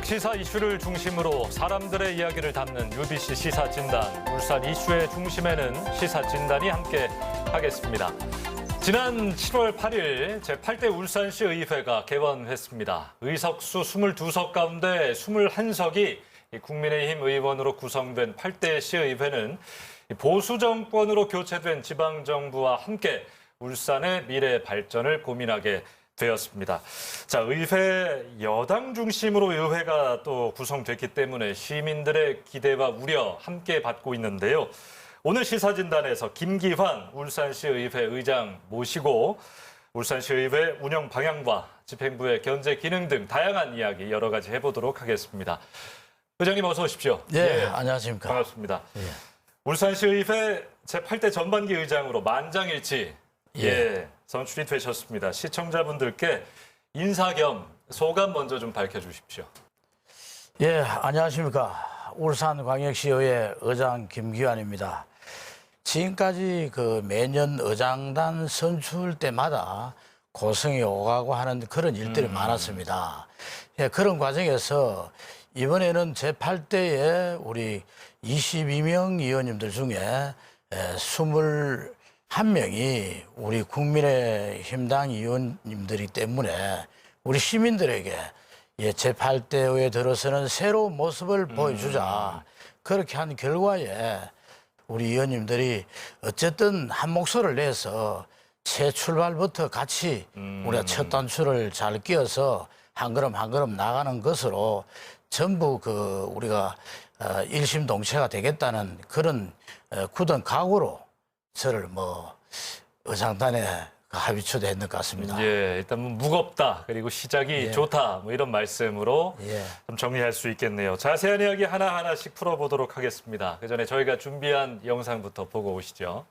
전국 시사 이슈를 중심으로 사람들의 이야기를 담는 UBC 시사진단. 울산 이슈의 중심에는 시사진단이 함께 하겠습니다. 지난 7월 8일 제8대 울산시 의회가 개원했습니다. 의석수 22석 가운데 21석이 국민의힘 의원으로 구성된 8대 시의회는 보수 정권으로 교체된 지방정부와 함께 울산의 미래 발전을 고민하게 되었습니다. 자, 의회 여당 중심으로 의회가 또 구성됐기 때문에 시민들의 기대와 우려 함께 받고 있는데요. 오늘 시사진단에서 김기환 울산시 의회 의장 모시고 울산시 의회 운영 방향과 집행부의 견제 기능 등 다양한 이야기 여러 가지 해보도록 하겠습니다. 의장님 어서 오십시오. 네, 안녕하십니까. 반갑습니다. 울산시 의회 제8대 전반기 의장으로 만장일치 선출이 되셨습니다. 시청자분들께 인사 겸 소감 먼저 좀 밝혀주십시오. 안녕하십니까. 울산광역시의회 의장 김기환입니다. 지금까지 매년 의장단 선출 때마다 고성이 오가고 하는 그런 일들이 많았습니다. 그런 과정에서 이번에는 제8대에 우리 22명 의원님들 중에 21명이 우리 국민의힘당 의원님들이기 때문에 우리 시민들에게 제8대에 들어서는 새로운 모습을 보여주자. 그렇게 한 결과에 우리 의원님들이 어쨌든 한 목소리를 내서 새 출발부터 같이 우리가 첫 단추를 잘 끼워서 한 걸음 한 걸음 나가는 것으로 전부 우리가 일심동체가 되겠다는 그런 굳은 각오로 저를 의장단에 합의초대 했는 것 같습니다. 일단 무겁다, 그리고 시작이 좋다, 이런 말씀으로 좀 정리할 수 있겠네요. 자세한 이야기 하나하나씩 풀어보도록 하겠습니다. 그 전에 저희가 준비한 영상부터 보고 오시죠.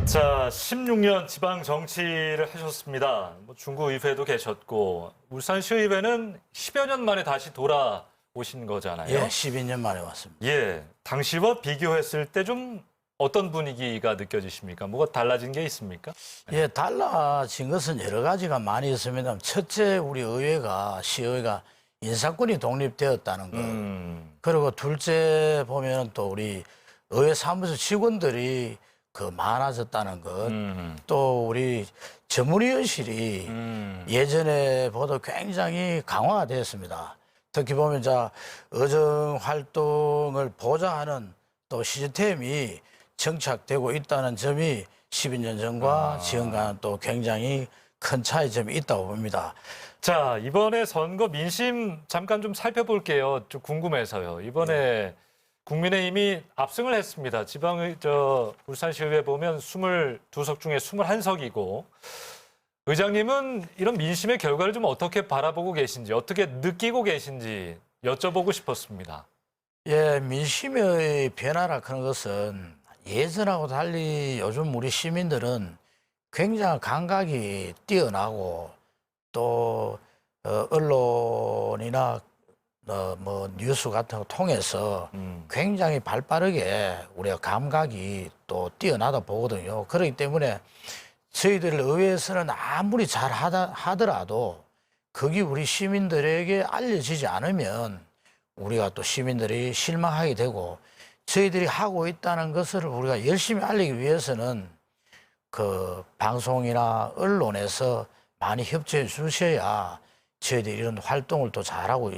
자, 16년 지방 정치를 하셨습니다. 중구의회도 계셨고 울산시의회는 10여 년 만에 다시 돌아오신 거잖아요. 12년 만에 왔습니다. 당시와 비교했을 때 좀 어떤 분위기가 느껴지십니까? 뭐가 달라진 게 있습니까? 달라진 것은 여러 가지가 많이 있습니다. 첫째, 우리 시의회가 인사권이 독립되었다는 것. 그리고 둘째 보면 또 우리 의회 사무소 직원들이 많아졌다는 것. 또 우리 전문위원실이 예전에 보다 굉장히 강화가 되었습니다. 특히 보면 의정 활동을 보좌하는 또 시스템이 정착되고 있다는 점이 12년 전과 지금과는 또 굉장히 큰 차이점이 있다고 봅니다. 자, 이번에 선거 민심 잠깐 좀 살펴볼게요. 좀 궁금해서요. 이번에 국민의힘이 압승을 했습니다. 울산시의회 보면 22석 중에 21석이고 의장님은 이런 민심의 결과를 좀 어떻게 바라보고 계신지, 어떻게 느끼고 계신지 여쭤보고 싶었습니다. 민심의 변화라 하는 것은 예전하고 달리 요즘 우리 시민들은 굉장히 감각이 뛰어나고 또 언론이나 뉴스 같은 거 통해서 굉장히 발빠르게 우리가 감각이 또 뛰어나다 보거든요. 그렇기 때문에 저희들 의회에서는 아무리 잘 하더라도 그게 우리 시민들에게 알려지지 않으면 우리가 또 시민들이 실망하게 되고 저희들이 하고 있다는 것을 우리가 열심히 알리기 위해서는 방송이나 언론에서 많이 협조해 주셔야 저희들이 이런 활동을 또 잘하고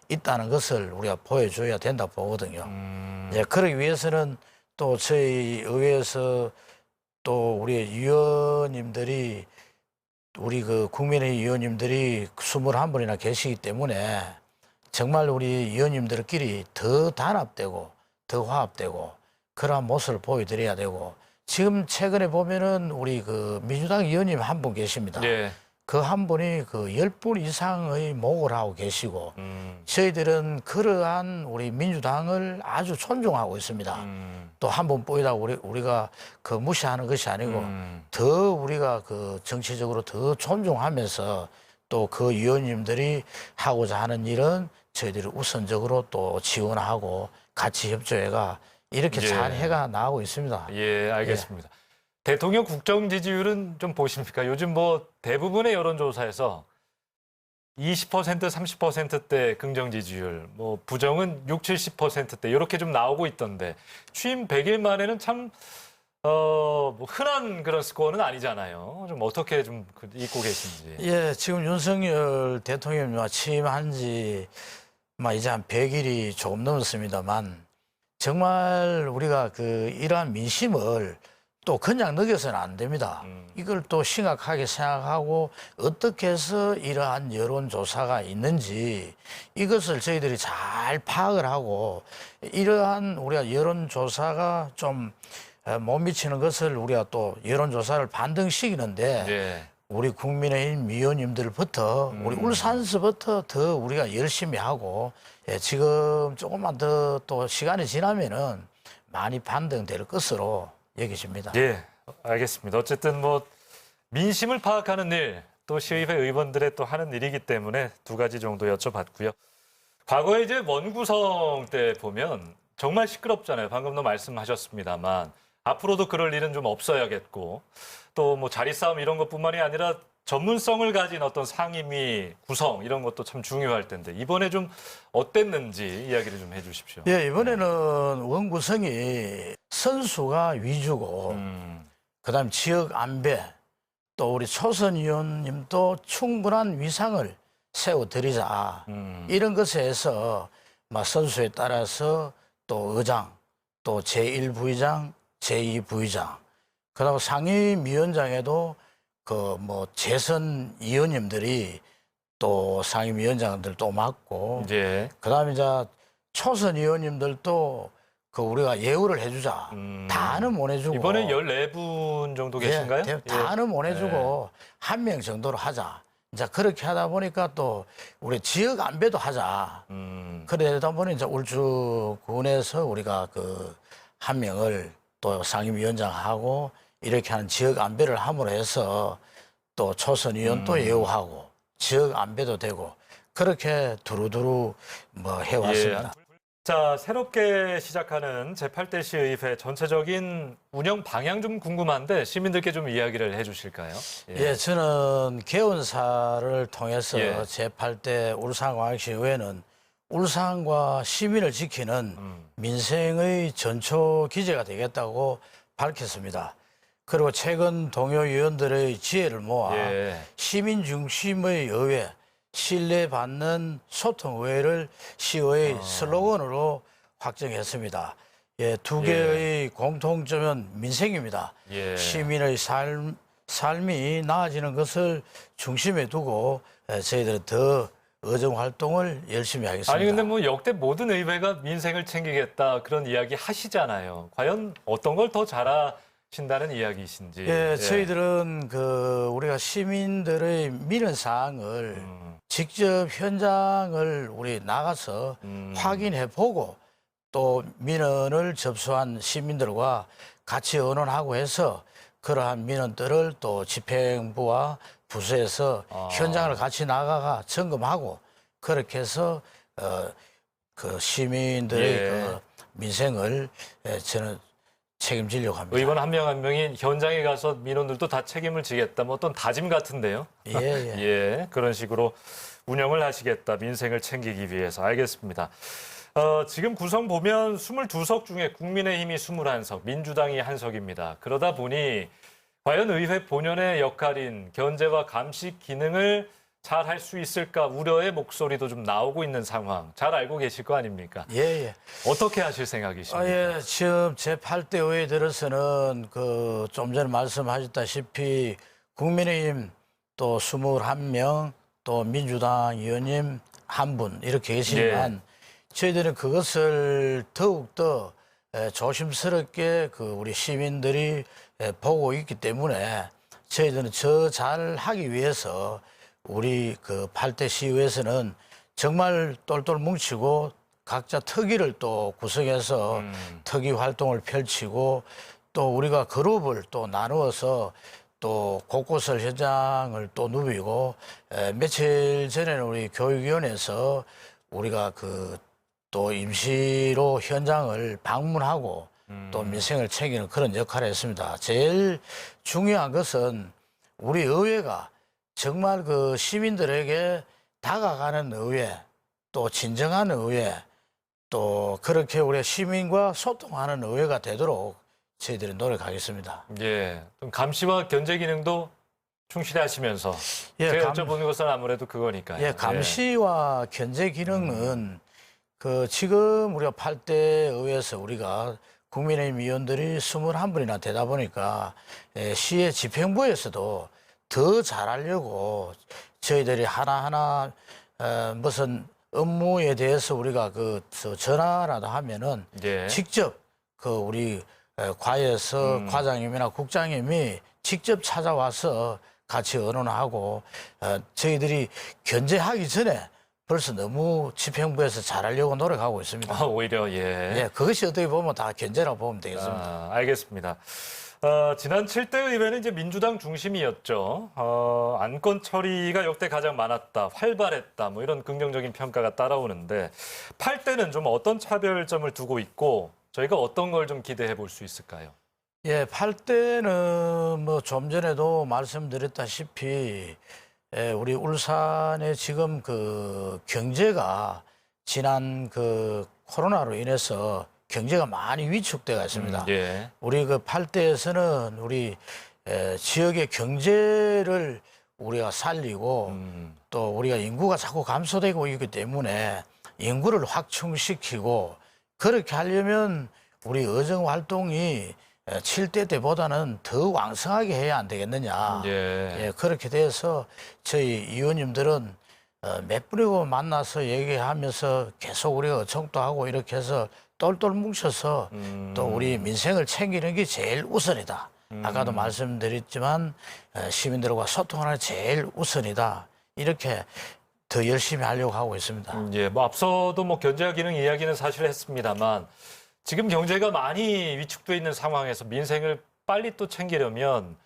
있다는 것을 우리가 보여줘야 된다 보거든요. 이제 그러기 위해서는 또 저희 의회에서 또 우리 위원님들이 우리 그 국민의 위원님들이 21분이나 계시기 때문에 정말 우리 위원님들끼리 더 단합되고 더 화합되고 그러한 모습을 보여드려야 되고 지금 최근에 보면은 우리 그 민주당 위원님 한 분 계십니다. 예. 그 한 분이 그 10분 이상의 목을 하고 계시고 저희들은 그러한 우리 민주당을 아주 존중하고 있습니다. 또 한 번 보이다 우리가 그 무시하는 것이 아니고 더 우리가 그 정치적으로 더 존중하면서 또 그 위원님들이 하고자 하는 일은 저희들이 우선적으로 또 지원하고 같이 협조해가 이렇게 예. 잘 해가 나가고 있습니다. 예, 알겠습니다. 대통령 국정 지지율은 좀 보십니까? 요즘 뭐 대부분의 여론조사에서 20%, 30%대 긍정 지지율, 뭐 부정은 60, 70%대 이렇게 좀 나오고 있던데 취임 100일 만에는 참 뭐 흔한 그런 스코어는 아니잖아요. 좀 어떻게 좀 읽고 계신지. 예, 지금 윤석열 대통령이 취임한 지 이제 한 100일이 조금 넘었습니다만 정말 우리가 그 이러한 민심을 또 그냥 넘겨서는 안 됩니다. 이걸 또 심각하게 생각하고 어떻게 해서 이러한 여론조사가 있는지 이것을 저희들이 잘 파악을 하고 이러한 우리가 여론조사가 좀 못 미치는 것을 우리가 또 여론조사를 반등시키는데 예. 우리 국민의힘 위원님들부터 우리 울산서부터 더 우리가 열심히 하고 예, 지금 조금만 더 또 시간이 지나면은 많이 반등될 것으로 여겨집니다. 예, 알겠습니다. 어쨌든 뭐 민심을 파악하는 일, 또 시의회 의원들의 또 하는 일이기 때문에 두 가지 정도 여쭤봤고요. 과거에 이제 원구성 때 보면 정말 시끄럽잖아요. 방금도 말씀하셨습니다만 앞으로도 그럴 일은 좀 없어야겠고 또 뭐 자리 싸움 이런 것뿐만이 아니라 전문성을 가진 어떤 상임위 구성 이런 것도 참 중요할 텐데 이번에 좀 어땠는지 이야기를 좀 해주십시오. 예, 이번에는 원구성이 선수가 위주고 그다음 지역 안배 또 우리 초선 의원님도 충분한 위상을 세워드리자 이런 것에서 선수에 따라서 또 의장 또 제1부의장 제2부의장 그다음 상임위원장에도 그 뭐 재선 위원님들이 또 상임위원장들 또 맡고 예. 그다음에 이제 초선 의원님들도 그 우리가 예우를 해주자. 다는 못 해주고 이번에 14분 정도 계신가요? 예, 다는 못 해주고 한 명 정도로 하자. 이제 그렇게 하다 보니까 또 우리 지역 안배도 하자. 그러다 보니 이제 울주군에서 우리가 그 한 명을 또 상임위원장하고 이렇게 하는 지역 안배를 함으로 해서 또 초선 의원도 예우하고 지역 안배도 되고 그렇게 두루두루 뭐 해왔습니다. 예. 자, 새롭게 시작하는 제8대 시의회 전체적인 운영 방향 좀 궁금한데 시민들께 좀 이야기를 해주실까요? 예, 저는 개원사를 통해서 예. 제8대 울산광역시의회는 울산과 시민을 지키는 민생의 전초 기제가 되겠다고 밝혔습니다. 그리고 최근 동료 의원들의 지혜를 모아 예. 시민 중심의 의회, 신뢰받는 소통의회를 시의회 슬로건으로 확정했습니다. 예, 두 개의 공통점은 민생입니다. 예. 시민의 삶이 나아지는 것을 중심에 두고 저희들은 더 의정 활동을 열심히 하겠습니다. 아니 근데 뭐 역대 모든 의회가 민생을 챙기겠다 그런 이야기 하시잖아요. 과연 어떤 걸 더 잘하신다는 이야기이신지. 예, 저희들은 그 우리가 시민들의 민원 사항을 직접 현장을 우리 나가서 확인해 보고 또 민원을 접수한 시민들과 같이 의논하고 해서 그러한 민원들을 또 집행부와 부서에서 현장을 같이 나가가 점검하고 그렇게 해서 그 시민들의 예. 그 민생을 저는 책임지려고 합니다. 의원 한 명 한 명이 현장에 가서 민원들도 다 책임을 지겠다. 뭐 어떤 다짐 같은데요. 예, 예. 예, 그런 식으로 운영을 하시겠다. 민생을 챙기기 위해서. 알겠습니다. 지금 구성 보면 22석 중에 국민의힘이 21석, 민주당이 1석입니다. 그러다 보니 과연 의회 본연의 역할인 견제와 감시 기능을 잘 할 수 있을까 우려의 목소리도 좀 나오고 있는 상황 잘 알고 계실 거 아닙니까? 예. 어떻게 하실 생각이십니까? 예, 지금 제8대 의회에 들어서는 그 좀 전에 말씀하셨다시피 국민의힘 또 21명 또 민주당 의원님 1분 이렇게 계시지만 저희들은 그것을 더욱더 조심스럽게 그 우리 시민들이 보고 있기 때문에 저희들은 저 잘 하기 위해서 우리 그 8대 시의회에서는 정말 똘똘 뭉치고 각자 특위를 또 구성해서 특위 활동을 펼치고 또 우리가 그룹을 또 나누어서 또 곳곳을 현장을 또 누비고 며칠 전에는 우리 교육위원회에서 우리가 그 또 임시로 현장을 방문하고 또 민생을 챙기는 그런 역할을 했습니다. 제일 중요한 것은 우리 의회가 정말 그 시민들에게 다가가는 의회 또 진정한 의회 또 그렇게 우리 시민과 소통하는 의회가 되도록 저희들이 노력하겠습니다. 예, 좀 감시와 견제 기능도 충실히 하시면서 제가 여쭤보는 것은 아무래도 그거니까요. 예, 감시와 견제 기능은 그 지금 우리가 8대 의회에서 우리가 국민의힘 의원들이 21분이나 되다 보니까 시의 집행부에서도 더 잘하려고 저희들이 하나하나 무슨 업무에 대해서 우리가 그 전화라도 하면은 직접 그 우리 과에서 과장님이나 국장님이 직접 찾아와서 같이 의논하고 저희들이 견제하기 전에 벌써 너무 집행부에서 잘하려고 노력하고 있습니다. 오히려 예, 그것이 어떻게 보면 다 견제라고 보면 되겠습니다. 알겠습니다. 지난 7대 의회는 이제 민주당 중심이었죠. 안건 처리가 역대 가장 많았다, 활발했다, 뭐 이런 긍정적인 평가가 따라오는데 8대는 좀 어떤 차별점을 두고 있고 저희가 어떤 걸 좀 기대해 볼 수 있을까요? 예, 8대는 뭐 좀 전에도 말씀드렸다시피 우리 울산의 지금 그 경제가 지난 그 코로나로 인해서 경제가 많이 위축되어 있습니다. 우리 그 8대에서는 우리 지역의 경제를 우리가 살리고 또 우리가 인구가 자꾸 감소되고 있기 때문에 인구를 확충시키고 그렇게 하려면 우리 의정 활동이 7대 때보다는 더 왕성하게 해야 안 되겠느냐. 예, 그렇게 돼서 저희 의원님들은 몇 분이고 만나서 얘기하면서 계속 우리가 의청도 하고 이렇게 해서 똘똘 뭉쳐서 또 우리 민생을 챙기는 게 제일 우선이다. 아까도 말씀드렸지만 시민들과 소통하는 게 제일 우선이다. 이렇게 더 열심히 하려고 하고 있습니다. 예, 뭐 앞서도 뭐 견제 기능 이야기는 사실 했습니다만 지금 경제가 많이 위축돼 있는 상황에서 민생을 빨리 또 챙기려면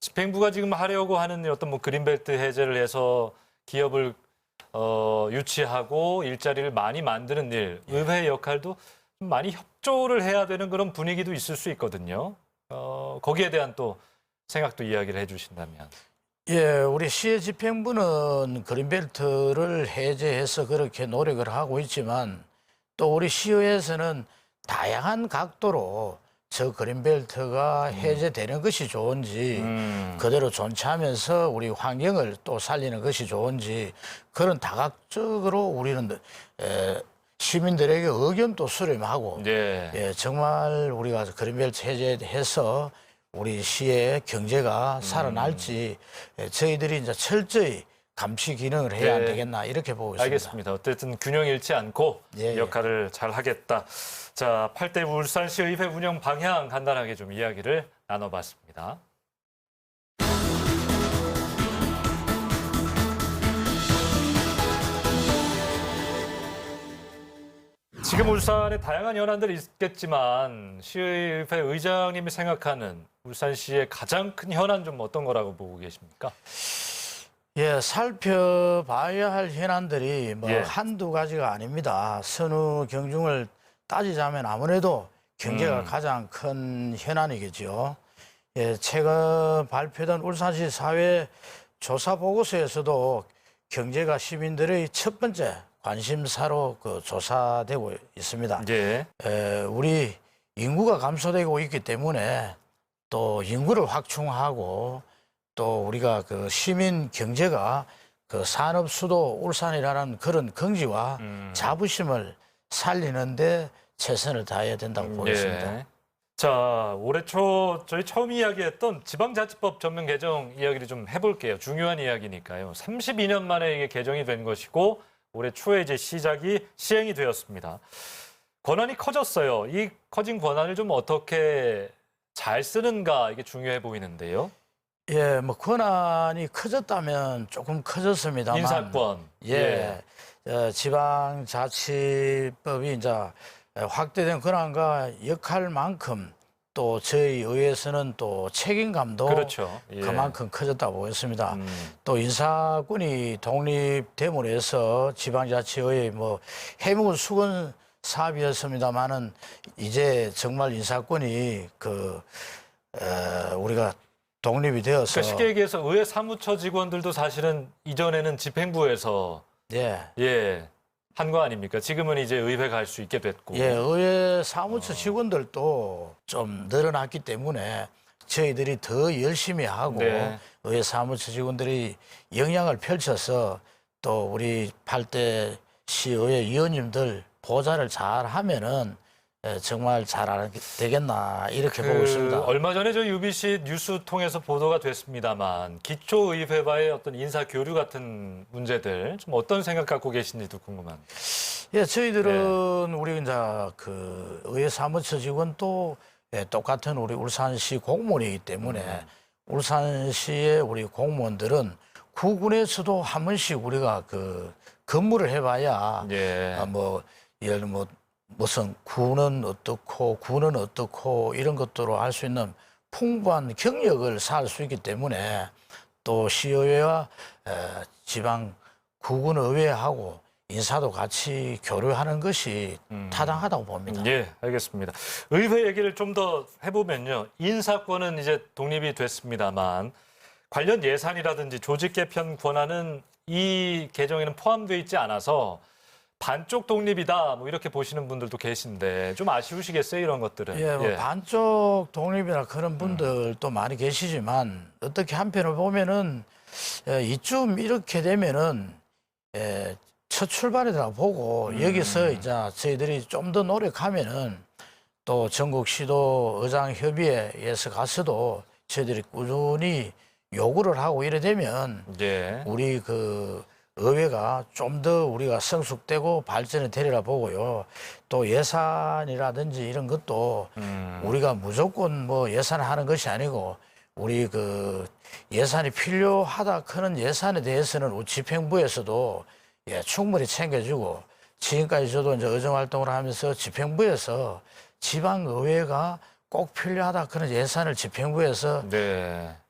집행부가 지금 하려고 하는 어떤 뭐 그린벨트 해제를 해서 기업을 유치하고 일자리를 많이 만드는 일, 의회 역할도 좀 많이 협조를 해야 되는 그런 분위기도 있을 수 있거든요. 거기에 대한 또 생각도 이야기를 해주신다면. 예, 우리 시의 집행부는 그린벨트를 해제해서 그렇게 노력을 하고 있지만 또 우리 시의회에서는 다양한 각도로 저 그린벨트가 해제되는 것이 좋은지 그대로 존치하면서 우리 환경을 또 살리는 것이 좋은지 그런 다각적으로 우리는 시민들에게 의견도 수렴하고 예, 정말 우리가 그린벨트 해제해서 우리 시의 경제가 살아날지 저희들이 이제 철저히 감시 기능을 해야 안 되겠나 이렇게 보고 있습니다. 알겠습니다. 어쨌든 균형 잃지 않고 역할을 잘 하겠다. 자, 8대 울산시 의회 운영 방향 간단하게 좀 이야기를 나눠봤습니다. 지금 울산에 다양한 현안들이 있겠지만 시의회 의장님이 생각하는 울산시의 가장 큰 현안 좀 어떤 거라고 보고 계십니까? 예, 살펴봐야 할 현안들이 뭐 한두 가지가 아닙니다. 선후 경중을 따지자면 아무래도 경제가 가장 큰 현안이겠죠. 예, 최근 발표된 울산시 사회 조사 보고서에서도 경제가 시민들의 첫 번째 관심사로 그 조사되고 있습니다. 우리 인구가 감소되고 있기 때문에 또 인구를 확충하고 또 우리가 그 시민 경제가 그 산업 수도 울산이라는 그런 긍지와 자부심을 살리는데 최선을 다해야 된다고 보겠습니다. 예. 자, 올해 초 저희 처음 이야기했던 지방자치법 전면 개정 이야기를 좀 해볼게요. 중요한 이야기니까요. 32년 만에 이게 개정이 된 것이고 올해 초에 이제 시행이 되었습니다. 권한이 커졌어요. 이 커진 권한을 좀 어떻게 잘 쓰는가 이게 중요해 보이는데요. 예, 뭐 권한이 커졌다면 조금 커졌습니다만 인사권. 예, 지방자치법이 이제 확대된 권한과 역할만큼 또 저희 의회에서는 또 책임감도 그렇죠. 예. 그만큼 커졌다고 보겠습니다. 또 인사권이 독립됨으로 해서 지방자치의 뭐 해묵은 수건 사업이었습니다만은 이제 정말 인사권이 우리가 독립이 되어서 그러니까 쉽게 얘기해서 의회 사무처 직원들도 사실은 이전에는 집행부에서 예. 한 거 아닙니까? 지금은 이제 의회 갈 수 있게 됐고. 예, 의회 사무처 직원들도 좀 늘어났기 때문에 저희들이 더 열심히 하고 네. 의회 사무처 직원들이 영향을 펼쳐서 또 우리 8대 시의회 의원님들 보좌를 잘 하면은 정말 잘 되겠나 이렇게 보고 있습니다. 얼마 전에 저 UBC 뉴스 통해서 보도가 됐습니다만 기초의회와의 어떤 인사 교류 같은 문제들 좀 어떤 생각 갖고 계신지도 궁금합니다. 예, 저희들은 우리 이제 그 의회 사무처 직원도 똑같은 우리 울산시 공무원이기 때문에 울산시의 우리 공무원들은 구군에서도 한 번씩 우리가 그 근무를 해봐야 뭐 예를 들면 무슨 구는 어떻고 이런 것들로 할 수 있는 풍부한 경력을 쌓을 수 있기 때문에 또 시의회와 지방 구군의회하고 인사도 같이 교류하는 것이 타당하다고 봅니다. 예, 알겠습니다. 의회 얘기를 좀 더 해보면요. 인사권은 이제 독립이 됐습니다만 관련 예산이라든지 조직 개편 권한은 이 개정에는 포함되어 있지 않아서 반쪽 독립이다 뭐 이렇게 보시는 분들도 계신데 좀 아쉬우시겠어요 이런 것들은. 예, 뭐 반쪽 독립이나 그런 분들도 많이 계시지만 어떻게 한편으로 보면은 이쯤 이렇게 되면은 첫 출발이라고 보고 여기서 이제 저희들이 좀 더 노력하면은 또 전국 시도 의장 협의회에서 가서도 저희들이 꾸준히 요구를 하고 이래 되면 우리 그 의회가 좀 더 우리가 성숙되고 발전이 되리라 보고요. 또 예산이라든지 이런 것도 우리가 무조건 뭐 예산을 하는 것이 아니고 우리 그 예산이 필요하다 하는 예산에 대해서는 우리 집행부에서도 충분히 챙겨주고 지금까지 저도 이제 의정 활동을 하면서 집행부에서 지방의회가 꼭 필요하다 하는 예산을 집행부에서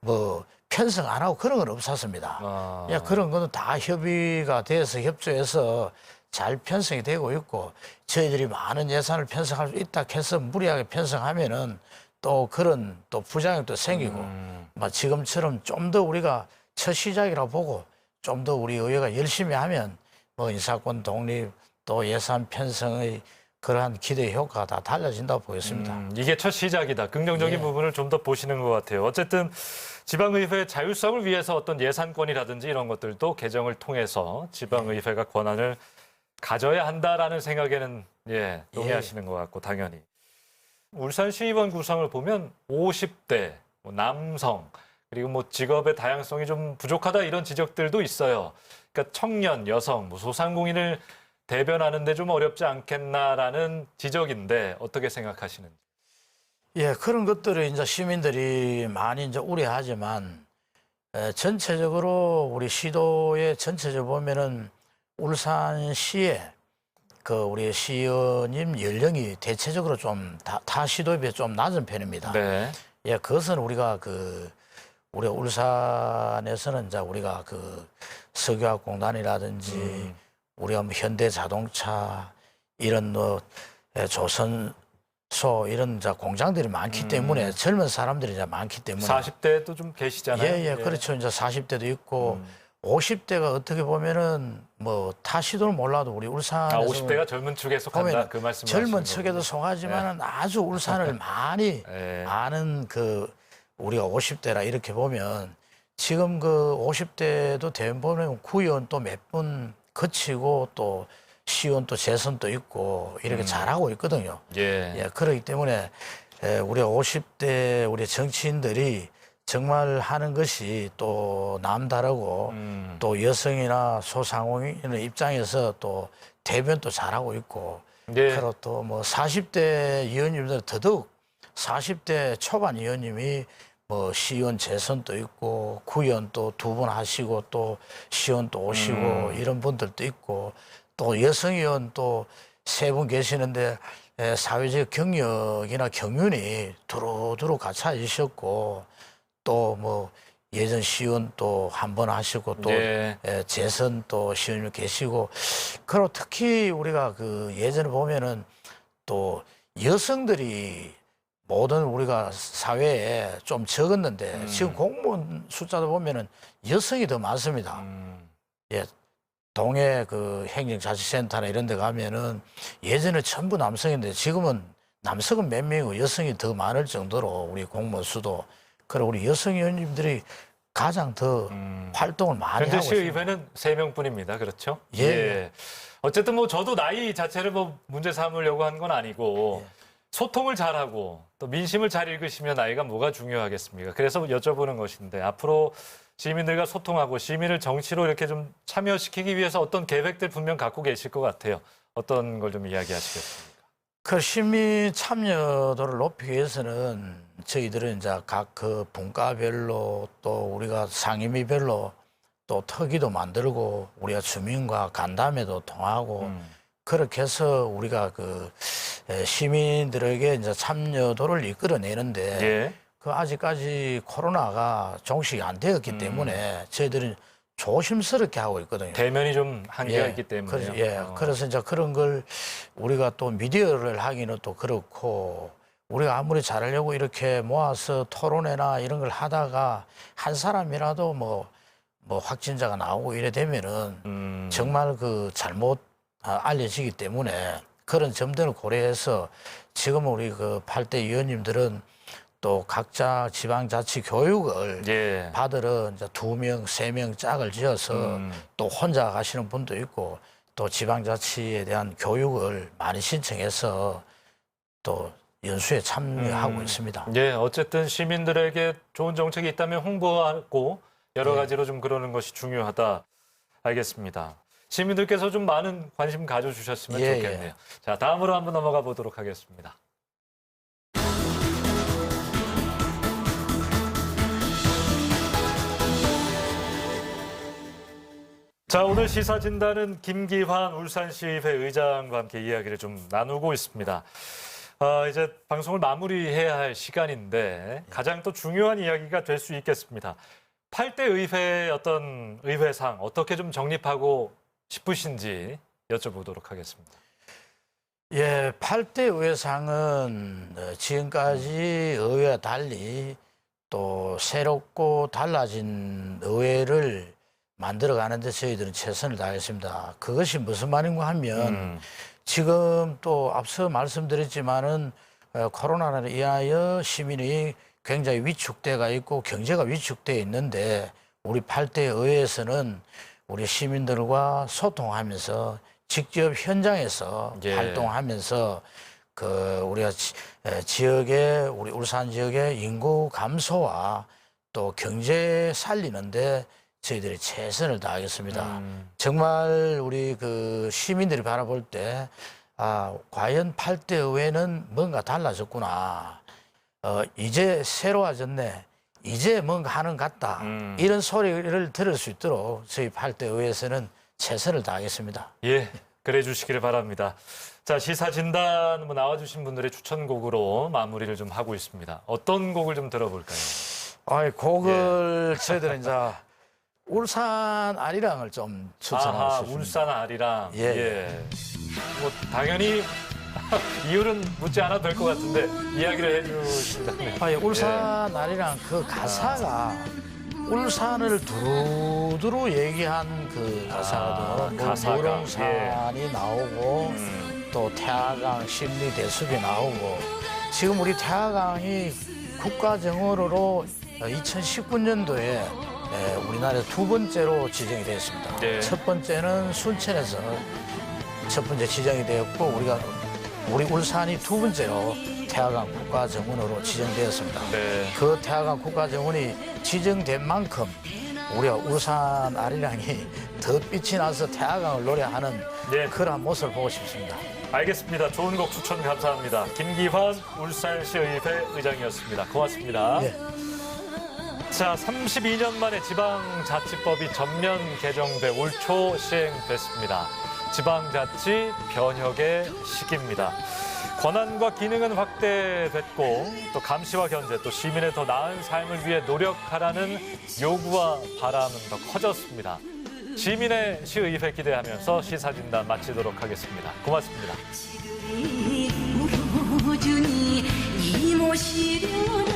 뭐 편성 안 하고 그런 건 없었습니다. 그런 거는 다 협의가 돼서 협조해서 잘 편성이 되고 있고 저희들이 많은 예산을 편성할 수 있다 해서 무리하게 편성하면은 또 그런 또 부작용도 생기고 지금처럼 좀 더 우리가 첫 시작이라고 보고 좀 더 우리 의회가 열심히 하면 뭐 인사권 독립 또 예산 편성의 그러한 기대 효과가 다 달라진다고 보겠습니다. 이게 첫 시작이다. 긍정적인 부분을 좀 더 보시는 것 같아요. 어쨌든 지방의회 자율성을 위해서 어떤 예산권이라든지 이런 것들도 개정을 통해서 지방의회가 권한을 가져야 한다라는 생각에는 동의하시는 것 같고 당연히. 울산시의원 구성을 보면 50대, 남성, 그리고 뭐 직업의 다양성이 좀 부족하다 이런 지적들도 있어요. 그러니까 청년, 여성, 소상공인을 대변하는데 좀 어렵지 않겠나라는 지적인데 어떻게 생각하시는지? 예, 그런 것들을 이제 시민들이 많이 이제 우려하지만 전체적으로 우리 시도의 전체적으로 보면은 울산시에 그 우리 시의원님 연령이 대체적으로 좀 타 시도에 비해 좀 낮은 편입니다. 예, 그것은 우리가 우리 울산에서는 이제 우리가 석유화공단이라든지 우리가 뭐 현대자동차 이런 조선소 이런 공장들이 많기 때문에 젊은 사람들이 이제 많기 때문에 40대도 좀 계시잖아요. 그렇죠. 이제 40대도 있고 50대가 어떻게 보면은 뭐 타시도는 몰라도 우리 울산에서 50대가 젊은 축에 속한다 그 말씀. 젊은 척에도 속하지만은 아주 울산을 많이 아는 우리가 50대라 이렇게 보면 지금 그 50대도 대부분 보면 구의원 또 몇 분 거치고 또 시의원 또 재선도 있고 이렇게 잘하고 있거든요. 예. 예, 그렇기 때문에 우리 50대 우리 정치인들이 정말 하는 것이 또 남다르고 또 여성이나 소상공인의 입장에서 또 대변도 잘하고 있고 예. 그리고 또 뭐 40대 의원님들 더더욱 40대 초반 의원님이 뭐 시의원 재선도 있고 구의원 또 2분 하시고 또 시의원 또 오시고 이런 분들도 있고 또 여성 의원 또 3분 계시는데 사회적 경력이나 경륜이 두루두루 갖춰지셨고 또 뭐 예전 시의원 또 한 번 하시고 또 예. 재선 또 시의원님 계시고 그리고 특히 우리가 그 예전에 보면은 또 여성들이 모든 우리가 사회에 좀 적었는데 지금 공무원 숫자도 보면은 여성이 더 많습니다. 예. 동해 그 행정자치센터나 이런 데 가면은 예전에 전부 남성인데 지금은 남성은 몇 명이고 여성이 더 많을 정도로 우리 공무원 수도 그리고 우리 여성 의원님들이 가장 더 활동을 많이 현재 하고 있습니다. 시의회는 3명뿐입니다. 그렇죠? 예. 어쨌든 뭐 저도 나이 자체를 뭐 문제 삼으려고 한 건 아니고 예. 소통을 잘하고 또 민심을 잘 읽으시면 나이가 뭐가 중요하겠습니까? 그래서 여쭤보는 것인데 앞으로 시민들과 소통하고 시민을 정치로 이렇게 좀 참여시키기 위해서 어떤 계획들 분명 갖고 계실 것 같아요. 어떤 걸 좀 이야기하시겠습니까? 그 시민 참여도를 높이기 위해서는 저희들은 이제 각 그 분과별로 또 우리가 상임위별로 또 특위도 만들고 우리가 주민과 간담회도 통하고 그렇게 해서 우리가 그 시민들에게 이제 참여도를 이끌어내는데 예. 그 아직까지 코로나가 종식이 안 되었기 때문에 저희들은 조심스럽게 하고 있거든요. 대면이 좀 한계가 있기 때문에요. 그래서 이제 그런 걸 우리가 또 미디어를 하기는 또 그렇고 우리가 아무리 잘하려고 이렇게 모아서 토론회나 이런 걸 하다가 한 사람이라도 뭐 확진자가 나오고 이래 되면은 정말 그 잘못 알려지기 때문에 그런 점들을 고려해서 지금 우리 그 8대 의원님들은 또 각자 지방자치 교육을 예. 받으러 이제 2명, 3명 짝을 지어서 또 혼자 가시는 분도 있고 또 지방자치에 대한 교육을 많이 신청해서 또 연수에 참여하고 있습니다. 예, 어쨌든 시민들에게 좋은 정책이 있다면 홍보하고 여러 가지로 좀 그러는 것이 중요하다. 알겠습니다. 시민들께서 좀 많은 관심 가져주셨으면 예, 좋겠네요. 자, 다음으로 한번 넘어가 보도록 하겠습니다. 자, 오늘 시사진단은 김기환 울산시의회 의장과 함께 이야기를 좀 나누고 있습니다. 이제 방송을 마무리해야 할 시간인데 가장 또 중요한 이야기가 될 수 있겠습니다. 8대 의회의 어떤 의회상 어떻게 좀 정립하고 싶으신지 여쭤보도록 하겠습니다. 예, 8대 의회상은 지금까지 의회와 달리 또 새롭고 달라진 의회를 만들어가는데 저희들은 최선을 다했습니다. 그것이 무슨 말인가 하면 지금 또 앞서 말씀드렸지만은 코로나로 인하여 시민이 굉장히 위축돼가 있고 경제가 위축돼 있는데 우리 8대 의회에서는 우리 시민들과 소통하면서 직접 현장에서 예. 활동하면서 그 우리가 지역의 우리 울산 지역의 인구 감소와 또 경제 살리는데 저희들이 최선을 다하겠습니다. 정말 우리 그 시민들이 바라볼 때 과연 8대 의회는 뭔가 달라졌구나. 이제 새로워졌네. 이제 뭔가 하는 것 같다. 이런 소리를 들을 수 있도록 저희 8대 의회에서는 최선을 다하겠습니다. 예, 그래 주시기를 바랍니다. 자, 시사진단 나와주신 분들의 추천곡으로 마무리를 좀 하고 있습니다. 어떤 곡을 좀 들어볼까요? 곡을 저희들은 이제 울산 아리랑을 좀 추천하고 싶습니다. 울산 아리랑. 예. 뭐 당연히 이유는 묻지 않아도 될 것 같은데 이야기를 해주신다면. 울산 아리랑 그 가사가 울산을 두루두루 얘기한 그 가사거든요. 가사가. 무릉산이 나오고 또 태화강 심리대숲이 나오고 지금 우리 태화강이 국가정어로 2019년도에 우리나라에 두 번째로 지정이 되었습니다. 예. 첫 번째는 순천에서 첫 번째 지정이 되었고 우리 울산이 두 번째로 태화강 국가정원으로 지정되었습니다. 네. 그 태화강 국가정원이 지정된 만큼 우리가 울산 아리랑이 더 빛이 나서 태화강을 노래하는 예. 그러한 모습을 보고 싶습니다. 알겠습니다. 좋은 곡 추천 감사합니다. 김기환 울산시의회 의장이었습니다. 고맙습니다. 예. 자, 32년 만에 지방자치법이 전면 개정돼 올 초 시행됐습니다. 지방자치 변혁의 시기입니다. 권한과 기능은 확대됐고 또 감시와 견제 또 시민의 더 나은 삶을 위해 노력하라는 요구와 바람은 더 커졌습니다. 시민의 시의회 기대하면서 시사진단 마치도록 하겠습니다. 고맙습니다. 우주니 이모시려는